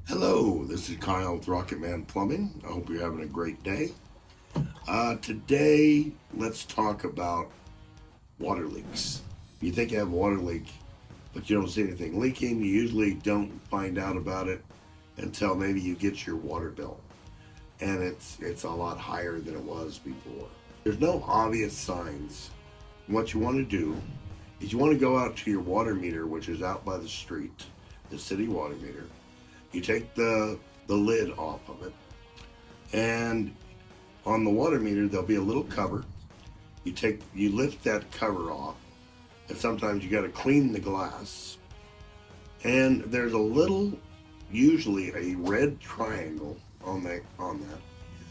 Hello, this is Kyle with Rocketman Plumbing. I hope you're having a great day. Today, let's talk about water leaks. You think you have a water leak, but you don't see anything leaking. You usually don't find out about it until maybe you get your water bill, and it's a lot higher than it was before. There's no obvious signs. What you want to do is you want to go out to your water meter, which is out by the street, the city water meter. You take the lid off of it, and on the water meter there'll be a little cover. You lift that cover off, and sometimes you got to clean the glass. And there's a little, usually a red triangle on that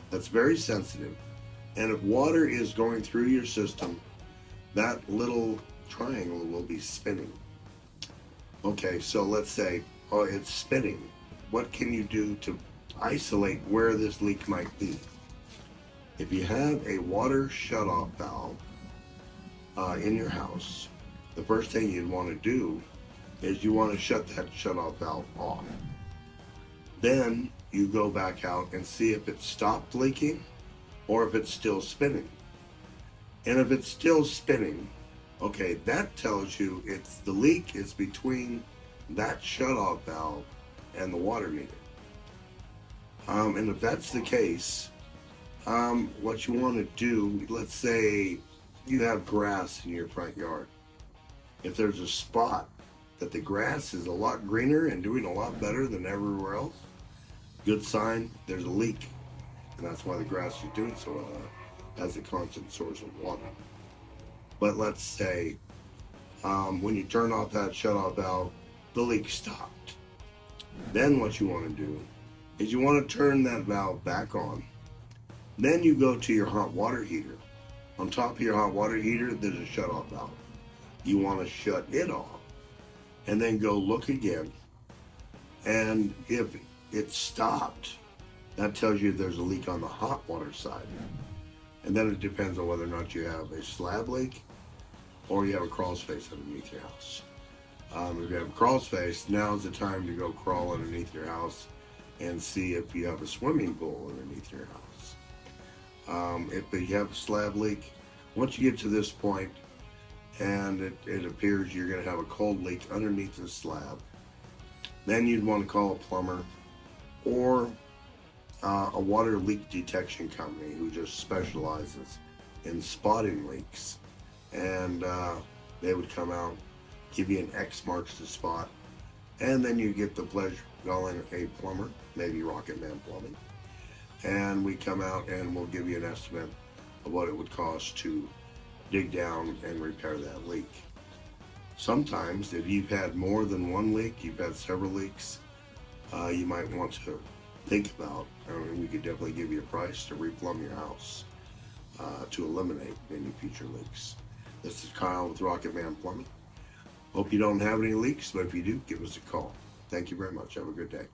that's very sensitive. And if water is going through your system, that little triangle will be spinning. Okay, so let's say, oh, it's spinning. What can you do to isolate where this leak might be? If you have a water shutoff valve in your house, the first thing you'd want to do is you want to shut that shutoff valve off. Then you go back out and see if it stopped leaking or if it's still spinning. And if it's still spinning, okay, that tells you the leak is between that shutoff valve and the water meter. And if that's the case, what you want to do, let's say you have grass in your front yard. If there's a spot that the grass is a lot greener and doing a lot better than everywhere else, good sign there's a leak. And that's why the grass is doing so well, as a constant source of water. But let's say when you turn off that shutoff valve, the leak stopped. Then what you want to do is you want to turn that valve back on. Then you go to your hot water heater. On top of your hot water heater, there's a shutoff valve. You want to shut it off and then go look again. And if it stopped, that tells you there's a leak on the hot water side. And then it depends on whether or not you have a slab leak or you have a crawl space underneath your house. If you have a crawl space, now's the time to go crawl underneath your house and see if you have a swimming pool underneath your house. If you have a slab leak, once you get to this point and it appears you're going to have a cold leak underneath the slab, then you'd want to call a plumber or a water leak detection company who just specializes in spotting leaks. And they would come out, give you an X marks the spot, and then you get the pleasure of calling a plumber, maybe Rocketman Plumbing, and we come out and we'll give you an estimate of what it would cost to dig down and repair that leak. Sometimes if you've had more than one leak, you've had several leaks, you might want to think about, we could definitely give you a price to replumb your house to eliminate any future leaks. This is Kyle with Rocketman Plumbing. Hope you don't have any leaks, but if you do, give us a call. Thank you very much. Have a good day.